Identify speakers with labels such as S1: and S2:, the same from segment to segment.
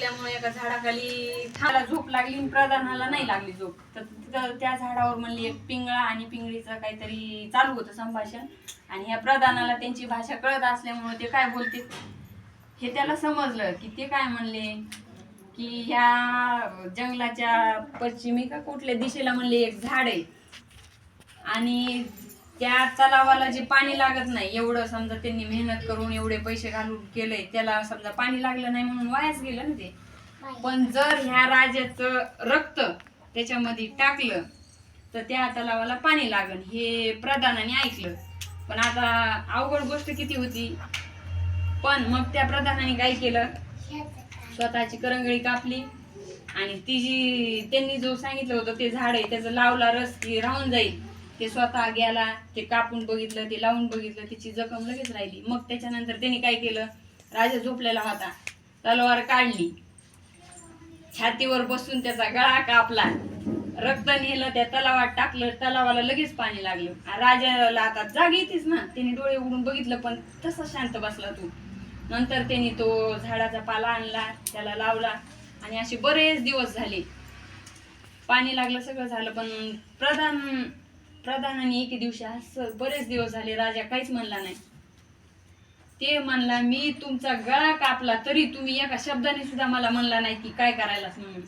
S1: असल्यामुळे एका झाडाखाली थांबला, झोप लागली, प्रधानाला नाही लागली झोप. तर त्या झाडावर म्हणली एक पिंगळा आणि पिंगळीचं काहीतरी चालू होतं संभाषण. आणि ह्या प्रधानाला त्यांची भाषा कळत असल्यामुळे ते काय बोलते हे त्याला समजलं. की ते काय म्हणले की ह्या जंगलाच्या पश्चिमी का कुठल्या दिशेला म्हणले एक झाड आहे आणि त्या तलावाला जे पाणी लागत नाही, एवढं समजा त्यांनी मेहनत करून एवढे पैसे घालून केलंय, त्याला समजा पाणी लागलं नाही म्हणून वायाच गेलं ना ते. पण जर ह्या राजाचं रक्त त्याच्यामध्ये टाकलं तर त्या तलावाला पाणी लागन, हे प्रधानाने ऐकलं. पण आता अवघड गोष्ट किती होती. पण मग त्या प्रधानाने काय केलं, स्वतःची करंगळी कापली आणि ती जी त्यांनी जो सांगितलं होतं ते झाड आहे त्याचं लावला रस की राहून जाईल, ते स्वतः गेला, ते कापून बघितलं, ते लावून बघितलं, त्याची जखम लगेच राहिली. मग त्याच्यानंतर त्यांनी काय केलं, राजा झोपलेला होता, तलवार काढली, छातीवर बसून त्याचा गळा कापला, रक्त नेलं, त्या तलावात टाकलं, तलावाला लगेच पाणी लागलं. राजाला आता जाग येतेच ना, त्यांनी डोळे उघडून बघितलं पण तसा शांत बसला तो. नंतर त्यांनी तो झाडाचा पाला आणला, त्याला लावला आणि असे बरेच दिवस झाले, पाणी लागलं, सगळं झालं. पण प्रधानाने एके दिवशी असं बरेच दिवस झाले राजा काहीच म्हणला नाही. ते म्हणला मी तुमचा गळा कापला तरी तुम्ही एका शब्दाने सुद्धा मला म्हणला नाही की काय करायलाच म्हणून.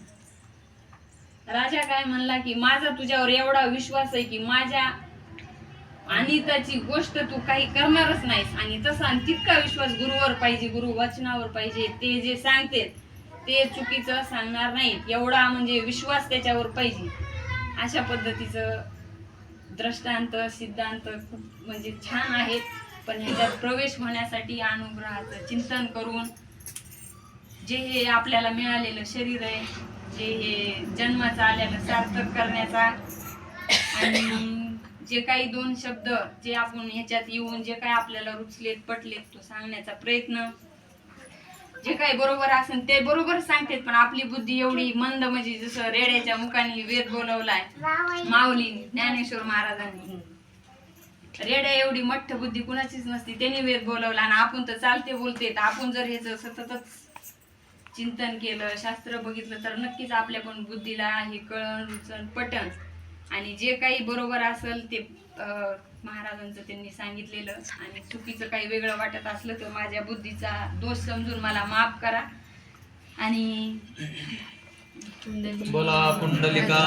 S1: राजा काय म्हणला की माझा तुझ्यावर एवढा विश्वास आहे की माझ्या अनिताची गोष्ट तू काही करणारच नाहीस, आणि तसा तितका विश्वास गुरुवर पाहिजे, गुरु वचनावर पाहिजे, ते जे सांगते ते चुकीचं सांगणार नाहीत, एवढा म्हणजे विश्वास त्याच्यावर पाहिजे. अशा पद्धतीचं दृष्टांत सिद्धांत खूप म्हणजे छान आहेत. पण ह्याच्यात प्रवेश होण्यासाठी अनुग्रहाचं चिंतन करून जे हे आपल्याला मिळालेलं शरीर आहे, जे हे जन्माचं आलेलं सार्थक करण्याचा, आणि जे काही दोन शब्द जे आपण ह्याच्यात येऊन जे काही आपल्याला रुचलेत पटलेत तो सांगण्याचा प्रयत्न, जे काही बरोबर असेल ते बरोबर सांगतेत. पण आपली बुद्धी एवढी मंद, म्हणजे जसं रेड्याच्या मुखाने वेद बोलवलाय माऊली ज्ञानेश्वर महाराजांनी, रेड्या एवढी मठ्ठ बुद्धी कुणाचीच नसती, त्यांनी वेद बोलवला. आणि आपण तर चालते बोलते, आपण जर ह्याचं सततच चिंतन केलं, शास्त्र बघितलं तर नक्कीच आपल्या पण बुद्धीला हे कळण रुचन पटन. आणि जे काही बरोबर असेल ते महाराजांचं त्यांनी सांगितलेलं, आणि चुकीचं काही वेगळं वाटत असलं तर माझ्या बुद्धीचा दोष समजून मला माफ करा. आणि
S2: बोला पुंडलिका